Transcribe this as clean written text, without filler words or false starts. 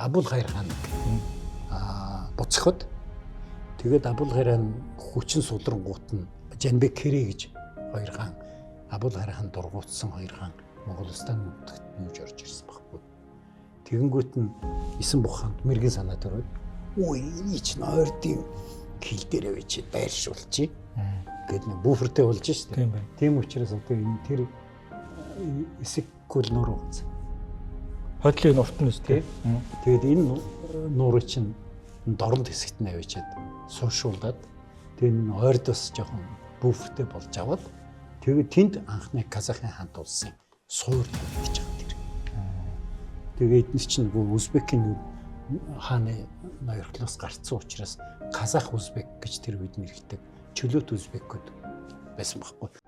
Абул Хайр хаан буцахад тэгээд Абул Хайр хаан хүчин судрангуут нь Жанбек Кэрэ гэж хоёр хаан Абул Хайр хаан дургуутсан хоёр хаан Монголстан нутагт нүүж орж ирсэн байхгүй. Тэгэнгүүт нь Исэн бух хаанд мэрэгэн санаа төрөөд өө энэ чинь ойрдын хил дээрээ байж байршуулчих. Гэт нэг буфертэй болж штэ. Тийм учраас одоо энэ тэр эсэг кул нуур ууц. Хотлын урт нь үстэй. Тэгээд энэ нуурыг чинь дорнод хэсэгт нь авчиад суушуулдаад тэгээд энэ ойрдоос жоохон буфертэй болж аваад тэгээд тэнд анхны Казахын хаант улсын суур гэж байгаа тэр. Тэгээд энэ чинь нөгөө Узбекийн хааны ноёрхлоос гарцсан учраас Казах Узбек гэж тэр үед нэрхдэг чөлөөт Узбекүүд байсан байхгүй.